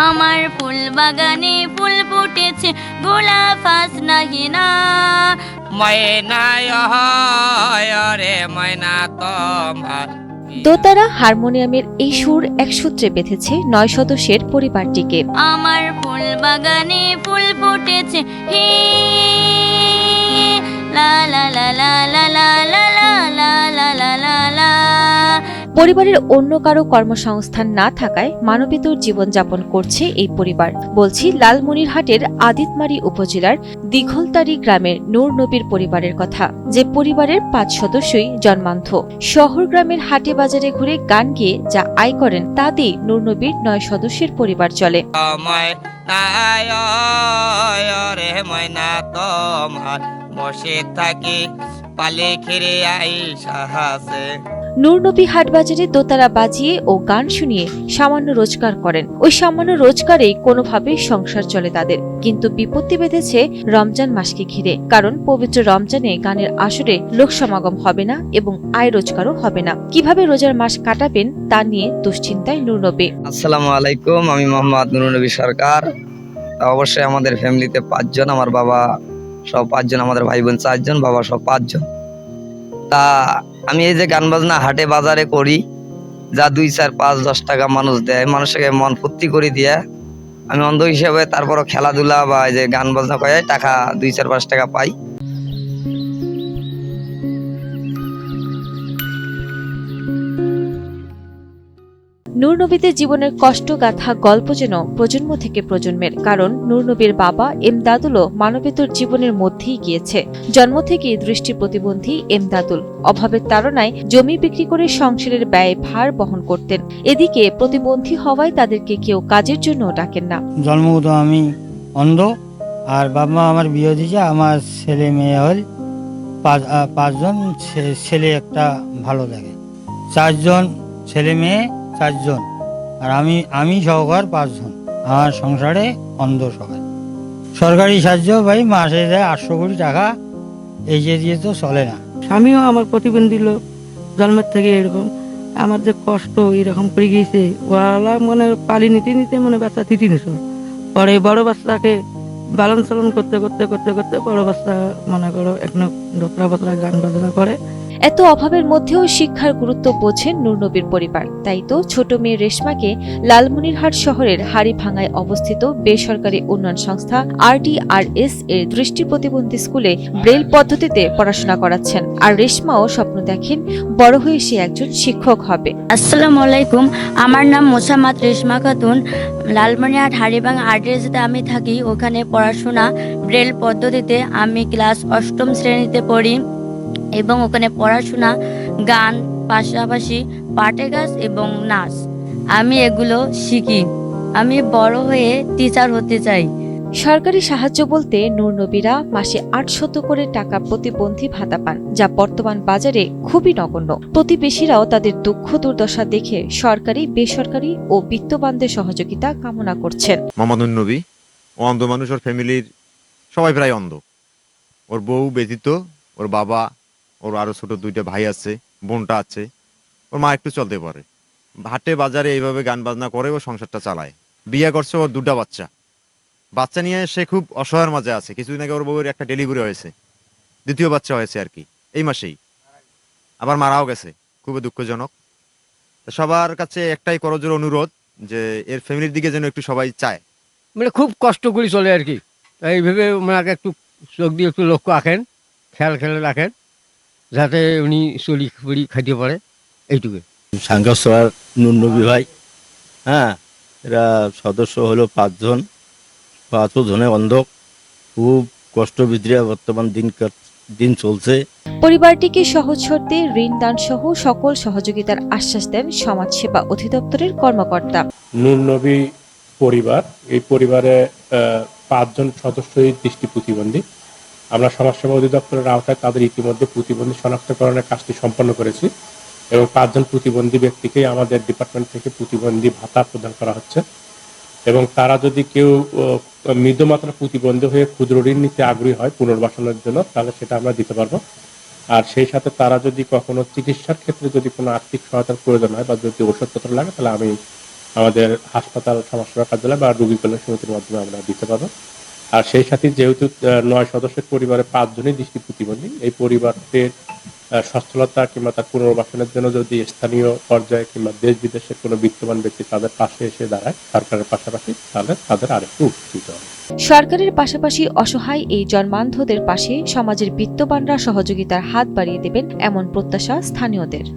আমার ফুল বাগানে ফুল ফুটেছে, গোলাপ আজ নাহি না। ময়নায় রে ময়না তোমার। দোতারা হারমোনিয়ামের এই সুর এক সূত্রে বেঁধেছে ৯ সদস্যের পরিবারটিকে। আমার ফুল বাগানে ফুল ফুটেছে, হে লা লা লা লা লা লা লা লা লা লা লা লা। পরিবারের অন্য কারো কর্মসংস্থান না থাকায় মানবেতর জীবনযাপন করছে এই পরিবার। বলছি লালমনিরহাটের আদিতমারী উপজেলার দীঘলতারি গ্রামের নূর নবীর পরিবারের কথা, যে পরিবারের ৫ সদস্যই জন্মান্ধ। শহর গ্রামের হাটে বাজারে ঘুরে গান গেয়ে যা আয় করেন তা দিয়ে নূর নবীর ৯ সদস্যের পরিবার চলে। ময়নায় রে ময়না তোমার, বসে থাকি পালে খেরে আইসা হাসে। নূর নবী হাট বাজারে দোতারা বাজিয়ে ও গান শুনিয়ে সামান্য রোজগার করেন। ওই সামান্য রোজগারেই কোনোভাবেই সংসার চলে তাদের। কিন্তু বিপত্তি বেঁধেছে রমজান মাসকে ঘিরে, কারণ পবিত্র রমজানে গানের আসরে লোক সমাগম হবে না এবং আয় রোজগারও হবে না। কিভাবে রোজার মাস কাটাবেন তা নিয়ে দুশ্চিন্তায় নূর নবী। আসসালামু আলাইকুম, আমি মোহাম্মদ নুরুন নবী সরকার। অবশ্যই আমাদের ফ্যামিলিতে ৫ জন, আমার বাবা সব ৫ জন, আমাদের ভাই বোন ৪ জন, বাবা সব ৫ জন। তা আমি এই যে গান বাজনা হাটে বাজারে করি, যা ২, ৪, ৫, ১০ টাকা মানুষ দেয়, মানুষকে মন ফুর্তি করে দিয়ে আমি অন্ধ হিসেবে তারপরও খেলাধুলা বা এই যে গান বাজনা করে টাকা ২, ৪, ৫ টাকা পাই। নূর নবীদের জীবনের কষ্টগাথা গল্প যেন প্রজন্ম থেকে প্রজন্মের, কারণ নূর নবীর বাবা এমদাদুলও মানবেতর জীবনের মধ্যেই গিয়েছে। জন্ম থেকেই দৃষ্টি প্রতিবন্ধী এমদাদুল অভাবের তাড়নায় জমি বিক্রি করে সংসারের ব্যয় ভার বহন করতেন। এদিকে প্রতিবন্ধী হওয়ায় তাদেরকে কেউ কাজের জন্য ডাকেন না। জন্মগত আমি অন্ধ, আর বাবা আমার বিয়ে দিয়েছে। আমার ছেলে মেয়ে হল ৫ জন, ছেলে একটা ভালো লাগে। ৪ জন ছেলে মেয়ে, ৪ জন, আর আমি সহকার ৫ জন। আমার সংসারে অন্ধ সবাই। সরকারি সাহায্য ভাই মাসে দেয় ৮০০ কোটি টাকা, এই যে দিয়ে তো চলে না। স্বামীও আমার প্রতিবন্ধী লোক, জন্মের থেকে এরকম। আমার যে কষ্ট এরকম করে গিয়েছে, ওরা মনে পালি নিতে নিতে মনে বাচ্চা থিতি নিছ। পরে বড় বাচ্চাকে বালন চালন করতে করতে করতে করতে বড় বাচ্চা মনে করো এখনো ডোকরা বতরা গান বাজনা করে। এত অভাবের মধ্যেও শিক্ষার গুরুত্ব বোঝেন নূর নবীর পরিবার। তাই তো ছোট মেয়ে রেশমাকে লালমনিরহাট শহরের হাড়িভাঙ্গায় অবস্থিত বেসরকারি উন্নয়ন সংস্থা RDRS এর দৃষ্টি প্রতিবন্ধী স্কুলে ব্রেল পদ্ধতিতে পড়াশোনা করাচ্ছেন। আর রেশমাও স্বপ্ন দেখেন বড় হয়ে সে একজন শিক্ষক হবে। আসসালামু আলাইকুম, আমার নাম মোসাম্মদ রেশমা খাতুন। লালমনিরহাট হাড়িভাঙ্গা RDRS-তে আমি থাকি। ওখানে পড়াশোনা ব্রেল পদ্ধতিতে। আমি ক্লাস ৮ম শ্রেণীতে পড়ি এবং ওখানে পড়াশোনা, গান, পাশাপাশি পাটে গাছ এবং নাচ, আমি এগুলো শিখি। আমি বড় হয়ে টিচার হতে চাই। সরকারি সাহায্য বলতে নূর নবীরা মাসে ৮০০ করে টাকা প্রতিবন্ধী ভাতা পান, যা বর্তমান বাজারে খুবই নগণ্য। প্রতিবেশীরাও তাদের দুঃখ দুর্দশা দেখে সরকারি, বেসরকারি ও বিত্তবানদের সহযোগিতা কামনা করছেন। মোহাম্মদ নবী ও অন্ধ মানুষ, ওর ফ্যামিলির সবাই প্রায় অন্ধ। ওর বউ ব্যতীত, ওর বাবা, ওর আরো ছোট 2টা ভাই আছে, বোনটা আছে, ওর মা একটু চলতে পারে। হাটে বাজারে এইভাবে গান বাজনা করে ও সংসারটা চালায়। বিয়ে করছে, ওর 2টা বাচ্চা নিয়ে সে খুব অসহায়ের মাঝে আছে। কিছুদিন আগে ওর বউয়ের একটা ডেলিভারি হয়েছে, 2য় বাচ্চা হয়েছে আর কি এই মাসেই, আবার মারাও গেছে। খুবই দুঃখজনক। সবার কাছে একটাই করজোর অনুরোধ যে এর ফ্যামিলির দিকে যেন একটু সবাই চায়। মানে খুব কষ্ট করে চলে আর কি। এইভাবে ওনাকে একটু চোখ দিয়ে একটু লক্ষ্য রাখেন, খেয়াল রাখেন, যাতে উনি চলি পড়ি খাইতে পারে, এইটুকু। সাংঘর্ষার নূর নবী ভাই, হ্যাঁ, এরা সদস্য হলো ৫ জন। ৫ জনে অন্ধ, খুব কষ্ট ভিতরে বর্তমান দিন চলছে। পরিবারটিকে সহজ শর্তে ঋণ দান সহ সকল সহযোগিতার আশ্বাস দেন সমাজসেবা অধিদপ্তরের কর্মকর্তা। নূর নবী পরিবার, এই পরিবারে ৫ জন সদস্যই দৃষ্টি প্রতিবন্ধী। আমরা সমাজসেবা অধিদপ্তরের আওতায় তাদের ইতিমধ্যে প্রতিবন্ধী শনাক্তকরণের কাজটি সম্পন্ন করেছি এবং ৫ জন প্রতিবন্ধী ব্যক্তিকে আমাদের ডিপার্টমেন্ট থেকে প্রতিবন্ধী ভাতা প্রদান করা হচ্ছে। এবং তারা যদি কেউ মৃদুমাত্রা প্রতিবন্ধী হয়ে ক্ষুদ্র ঋণ নিতে আগ্রহী হয় পুনর্বাসনের জন্য, তাহলে সেটা আমরা দিতে পারবো। আর সেই সাথে তারা যদি কখনো চিকিৎসার ক্ষেত্রে যদি কোনো আর্থিক সহায়তার প্রয়োজন হয় বা যদি ওষুধপত্র লাগে, তাহলে আমি আমাদের হাসপাতাল সমাজসেবা কার্যালয় বা রোগী কল্যাণ সমিতির মাধ্যমে আমরা দিতে পারবো। আর সেই সাথে যেহেতু 9 সদস্যের পরিবারে 5 জনই দৃষ্টি প্রতিবন্ধী, এই পরিবারটির সচ্ছলতা কিংবা তার পুনর্বাসনের জন্য যদি স্থানীয় পর্যায়ে কিংবা দেশ বিদেশের কোনো বিত্তবান ব্যক্তি তাদের পাশে এসে দাঁড়ায় সরকারের পাশাপাশি, তাহলে তাদের আরেকটু উপকৃত হবে। সরকারের পাশাপাশি অসহায় এই জন্মান্ধদের পাশে সমাজের বিত্তবানরা সহযোগিতার হাত বাড়িয়ে দেবেন এমন প্রত্যাশা স্থানীয়দের।